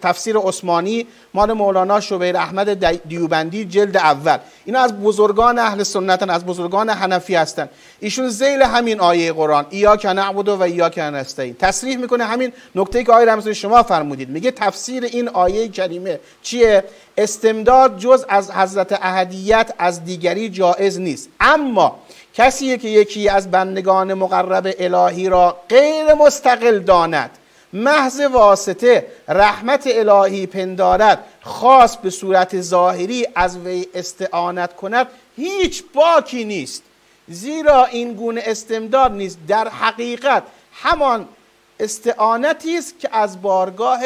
تفسیر عثمانی مال مولانا شبیر احمد دیوبندی جلد اول. اینا از بزرگان اهل سنتن، از بزرگان حنفی هستن. ایشون ذیل همین آیه قرآن ایاک نعبد و ایاک نستعین تصریح میکنه همین نکته که آقای رمضانی شما فرمودید. میگه تفسیر این آیه کریمه چیه؟ استمداد جز از حضرت احدیت از دیگری جایز نیست، اما کسی که یکی از بندگان مقرب الهی را غیر مستقل داند، محض واسطه رحمت الهی پندارد، خاص به صورت ظاهری از وی استعانت کند، هیچ باکی نیست. زیرا این گونه استمداد نیست در حقیقت همان استعانتی است که از بارگاه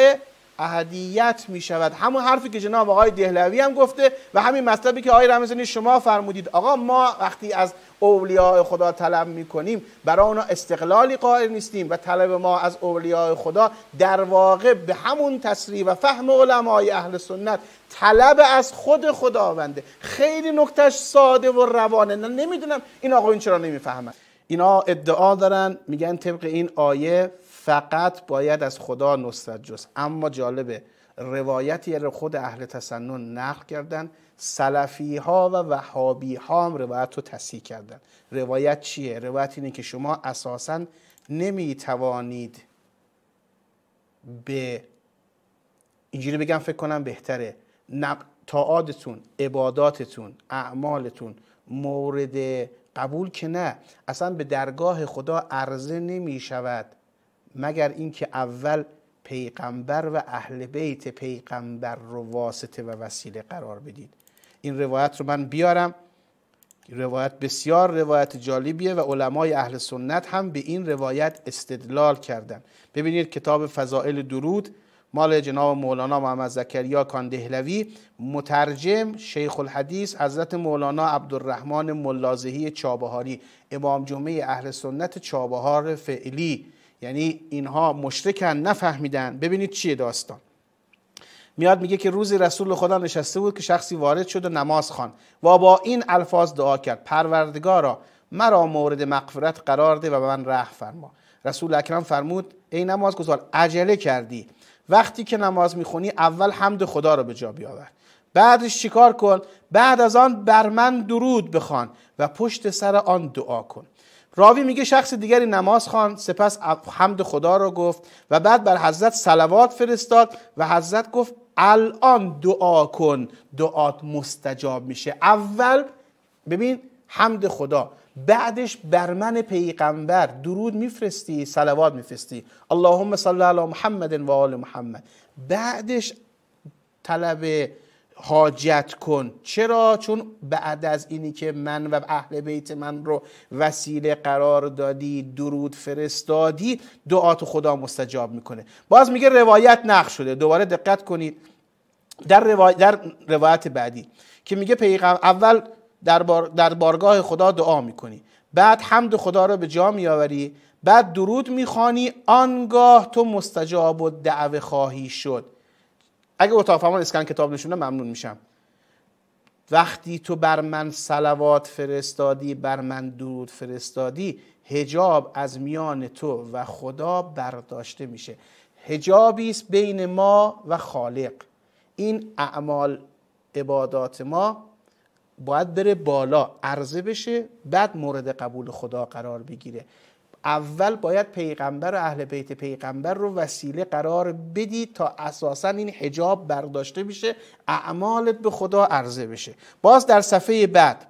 احدیت می شود. همون حرفی که جناب آقای دهلوی هم گفته و همین مطلبی که آقای رمضانی شما فرمودید. آقا ما وقتی از اولیاء خدا طلب می کنیم برای اونا استقلالی قائل نیستیم و طلب ما از اولیاء خدا در واقع به همون تصریح و فهم علمای اهل سنت طلب از خود خداونده. خیلی نکتهش ساده و روانه. نمیدونم این آقایون چرا نمیفهمن. اینا ادعا دارن میگن طبق این آیه فقط باید از خدا نصرت جست، اما جالبه روایتی رو خود اهل تسنن نقل کردن، سلفی ها و وهابی ها هم روایت رو تصحیح کردن. روایت چیه؟ روایت اینه که شما اساساً نمیتوانید به اینجوری بگم فکر کنم بهتره طاعاتتون، عباداتتون، اعمالتون مورد قبول که نه، اصلا به درگاه خدا عرضه نمی شود مگر اینکه اول پیغمبر و اهل بیت پیغمبر رو واسطه و وسیله قرار بدید. این روایت رو من بیارم، روایت بسیار روایت جالبیه و علمای اهل سنت هم به این روایت استدلال کردن. ببینید کتاب فضائل درود مال جناب مولانا محمد زکریا کاندهلوی، مترجم شیخ الحدیث حضرت مولانا عبدالرحمن ملازهی چابهاری، امام جمعه اهل سنت چابهار فعلی. یعنی اینها مشرکن، نفهمیدن. ببینید چیه داستان. میاد میگه که روزی رسول خدا نشسته بود که شخصی وارد شد و نماز خواند و با این الفاظ دعا کرد: پروردگارا مرا مورد مغفرت قرار ده و به من رحم فرما. رسول اکرم فرمود: ای نمازگزار عجله کردی، وقتی که نماز میخونی اول حمد خدا رو به جا بیاور، بعدش چیکار کن؟ بعد از آن بر من درود بخوان و پشت سر آن دعا کن. راوی میگه شخص دیگری نماز خواند، سپس حمد خدا رو گفت و بعد بر حضرت صلوات فرستاد و حضرت گفت الان دعا کن، دعات مستجاب میشه. اول ببین حمد خدا، بعدش بر من پیغمبر درود میفرستی، صلوات میفرستی، اللهم صل علی محمد و آل محمد، بعدش طلب حاجت کن. چرا؟ چون بعد از اینی که من و اهل بیت من رو وسیله قرار دادی، درود فرستادی، دعات خدا مستجاب میکنه. باز میگه روایت نقل شده، دوباره دقت کنید در روایت بعدی که میگه پیغمبر اول در بارگاه خدا دعا میکنی، بعد حمد خدا رو به جا میآوری، بعد درود میخوانی، آنگاه تو مستجاب الدعوه خواهی شد. اگه اتاق فرمان اسکن کتاب نشونه ممنون میشم. وقتی تو بر من صلوات فرستادی، بر من درود فرستادی، حجاب از میان تو و خدا برداشته میشه. حجابی است بین ما و خالق. این اعمال عبادات ما باید بره بالا، عرضه بشه، بعد مورد قبول خدا قرار بگیره. اول باید پیغمبر و اهل بیت پیغمبر رو وسیله قرار بدید تا اساسا این حجاب برداشته بشه، اعمالت به خدا عرضه بشه. باز در صفحه بعد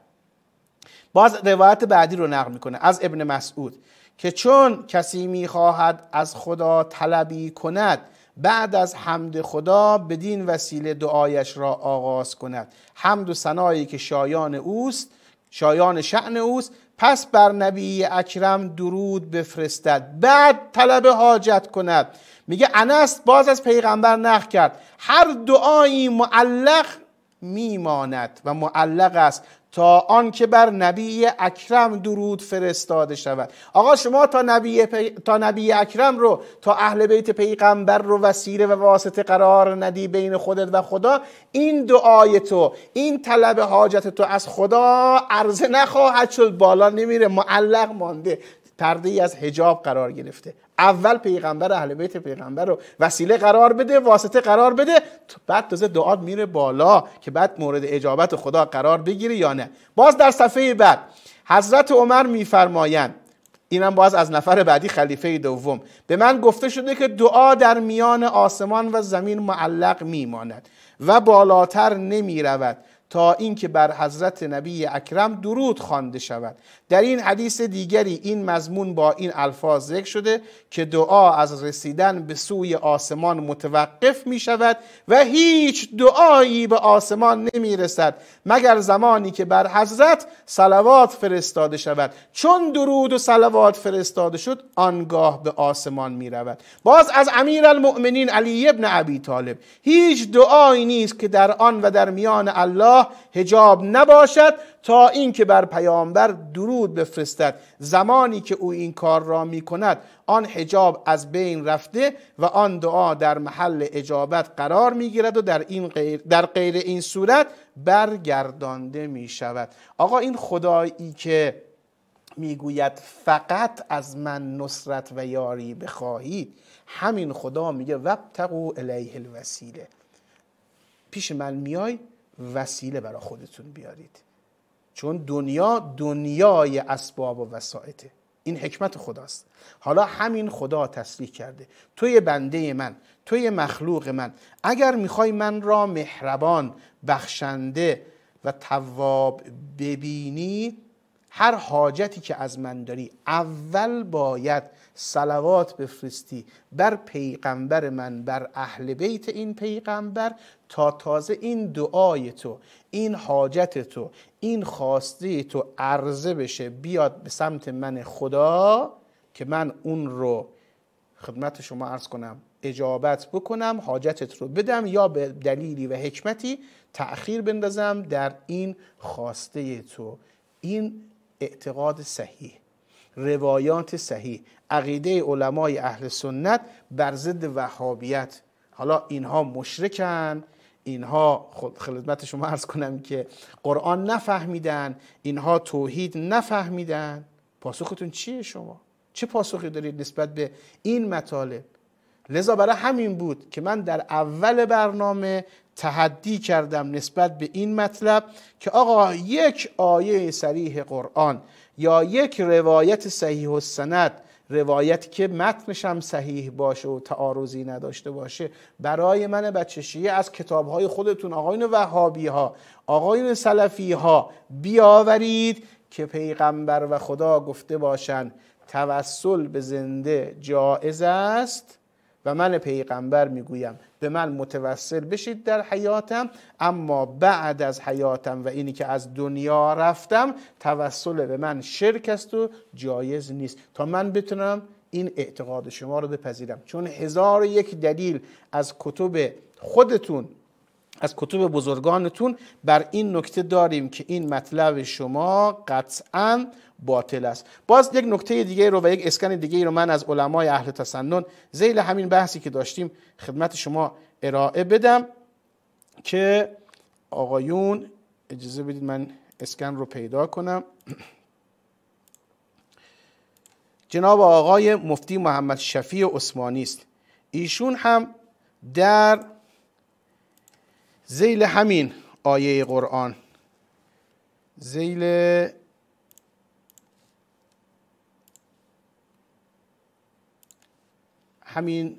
باز روایت بعدی رو نقل میکنه از ابن مسعود که چون کسی میخواهد از خدا طلبی کند، بعد از حمد خدا بدین وسیله دعایش را آغاز کند. حمد و ثنایی که شایان اوست، شایان شأن اوست، پس بر نبی اکرم درود بفرستد، بعد طلب حاجت کند. میگه انس باز از پیغمبر نقل کرد: هر دعایی معلق میماند و معلق است تا آن که بر نبی اکرم درود فرستاده شود. آقا شما تا نبی اکرم رو، تا اهل بیت پیغمبر رو وسیله و واسطه قرار ندی بین خودت و خدا، این دعای تو، این طلب حاجت تو از خدا عرضه نخواهد شد، بالا نمیره، معلق مانده. پرده ای از حجاب قرار گرفته. اول پیغمبر اهل بیت پیغمبر رو وسیله قرار بده، واسطه قرار بده، بعد تازه دعات میره بالا که بعد مورد اجابت خدا قرار بگیره یا نه. باز در صفحه بعد حضرت عمر میفرمایند، اینم باز از نفر بعدی خلیفه دوم، به من گفته شده که دعا در میان آسمان و زمین معلق میماند و بالاتر نمی رود تا اینکه بر حضرت نبی اکرم درود خوانده شود. در این حدیث دیگری این مضمون با این الفاظ ذکر شده که دعا از رسیدن به سوی آسمان متوقف می شود و هیچ دعایی به آسمان نمی رسد مگر زمانی که بر حضرت صلوات فرستاده شود. چون درود و صلوات فرستاده شد آنگاه به آسمان می رود. باز از امیرالمؤمنین علی ابن ابی طالب، هیچ دعایی نیست که در آن و در میان الله حجاب نباشد تا اینکه بر پیامبر درود بفرستد. زمانی که او این کار را می کند آن حجاب از بین رفته و آن دعا در محل اجابت قرار می گیرد و در غیر این صورت برگردانده می شود. آقا این خدایی که میگوید فقط از من نصرت و یاری بخواهید، همین خدا میگه وابتغوا الیه الوسیله، پیش من میای وسیله برای خودتون بیارید، چون دنیا دنیای اسباب و وسائطه. این حکمت خداست. حالا همین خدا تصریح کرده توی بنده من، توی مخلوق من، اگر میخوای من را مهربان، بخشنده و تواب ببینی، هر حاجتی که از من داری اول باید صلوات بفرستی بر پیغمبر من، بر اهل بیت این پیغمبر، تا تازه این دعای تو، این حاجت تو، این خواسته تو عرضه بشه بیاد به سمت من خدا که من اون رو خدمت شما عرض کنم، اجابت بکنم، حاجتت رو بدم یا به دلیلی و حکمتی تأخیر بندازم در این خواسته تو. این اعتقاد صحیح، روایات صحیح، عقیده علمای اهل سنت بر ضد وهابیت. حالا اینها مشرکن، اینها خدمت شما عرض کنم که قرآن نفهمیدن، اینها توحید نفهمیدن. پاسختون چیه شما؟ چه پاسخی دارید نسبت به این مطالب؟ لذا برای همین بود که من در اول برنامه تحدی کردم نسبت به این مطلب که آقا یک آیه صریح قرآن یا یک روایت صحیح السند، روایتی که متنش هم صحیح باشه و تعارضی نداشته باشه، برای من بچه شیعه از کتابهای خودتون آقایون وهابی ها، آقایون سلفی ها بیاورید که پیغمبر و خدا گفته باشن توسل به زنده جایز است و من پیغمبر میگویم به من متوسل بشید در حیاتم، اما بعد از حیاتم و اینی که از دنیا رفتم توسل به من شرک است و جایز نیست، تا من بتونم این اعتقاد شما رو بپذیرم. چون 1001 دلیل از کتب خودتون، از کتب بزرگانتون بر این نکته داریم که این مطلب شما قطعاً باطل است. باز یک نکته دیگه رو و یک اسکن دیگه رو من از علمای اهل تسنن ذیل همین بحثی که داشتیم خدمت شما ارائه بدم که آقایون اجازه بدید من اسکن رو پیدا کنم. جناب آقای مفتی محمد شفیع عثمانی است. ایشون هم در ذیل همین آیه قرآن، ذیل همین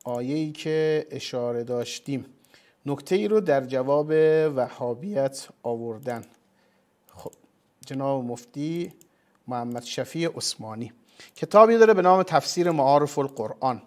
آیه‌ای که اشاره داشتیم نکته ای رو در جواب وهابیت آوردن. خب جناب مفتی محمد شفیع عثمانی کتابی داره به نام تفسیر معارف القرآن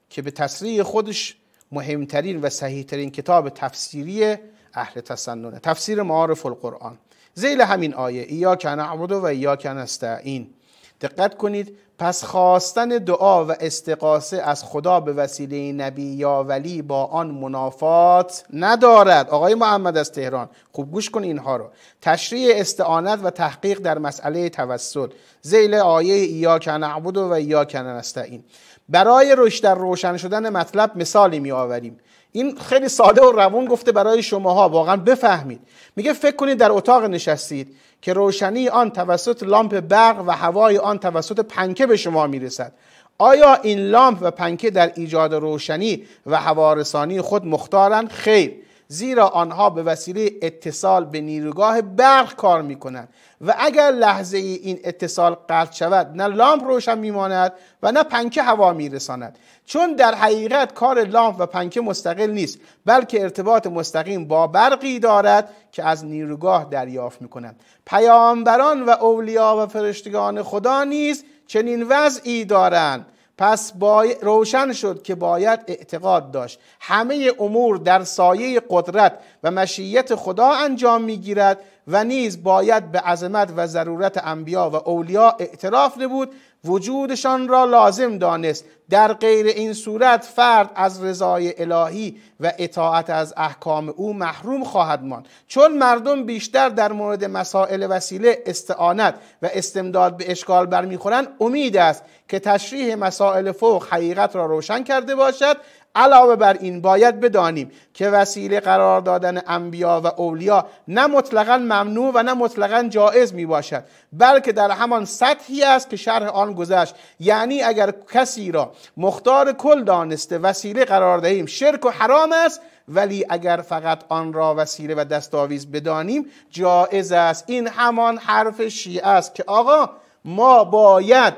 که به تصریح خودش مهمترین و صحیحترین کتاب تفسیری اهل تسنن، تفسیر معارف القرآن. ذیل همین آیه ایاک نعبد و ایاک نستعین دقت کنید. پس خواستن دعا و استغاثه از خدا به وسیله نبی یا ولی با آن منافات ندارد. آقای محمد از تهران خوب گوش کن اینها رو. تشریع استعانت و تحقیق در مسئله توسل، ذیل آیه ایاک نعبد و ایاک نستعین. برای در روشن شدن مطلب مثالی می آوریم. این خیلی ساده و روون گفته برای شماها واقعا بفهمید. میگه فکر کنید در اتاق نشستید که روشنی آن توسط لامپ برق و هوای آن توسط پنکه به شما میرسد. آیا این لامپ و پنکه در ایجاد روشنی و هوارسانی خود مختارند؟ خیر، زیرا آنها به وسیله اتصال به نیروگاه برق کار میکنند و اگر لحظه این اتصال قطع شود نه لامپ روشن میماند و نه پنکه هوا میرساند، چون در حقیقت کار لامپ و پنکه مستقل نیست بلکه ارتباط مستقیم با برقی دارد که از نیروگاه دریافت میکنند. پیامبران و اولیا و فرشتگان خدا نیز چنین وضعی دارند. پس روشن شد که باید اعتقاد داشت همه امور در سایه قدرت و مشیت خدا انجام میگیرد و نیز باید به عظمت و ضرورت انبیا و اولیا اعتراف نمود، وجودشان را لازم دانست. در غیر این صورت فرد از رضای الهی و اطاعت از احکام او محروم خواهد ماند، چون مردم بیشتر در مورد مسائل وسیله استعانت و استمداد به اشکال برمیخورند. امید است که تشریح مسائل فوق حقیقت را روشن کرده باشد. علاوه بر این باید بدانیم که وسیله قرار دادن انبیا و اولیا نه مطلقاً ممنوع و نه مطلقاً جائز می باشد، بلکه در همان سطحی است که شرح آن گذشت. یعنی اگر کسی را مختار کل دانسته وسیله قرار دهیم شرک و حرام است، ولی اگر فقط آن را وسیله و دستاویز بدانیم جائز است. این همان حرف شیعه است که آقا ما باید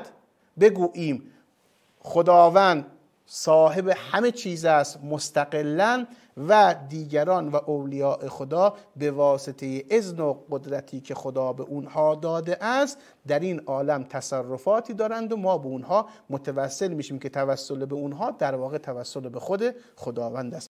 بگوییم خداوند صاحب همه چیز است مستقلاً و دیگران و اولیاء خدا به واسطه اذن و قدرتی که خدا به اونها داده است در این عالم تصرفاتی دارند و ما به اونها متوسل میشیم که توسل به اونها در واقع توسل به خود خداوند است.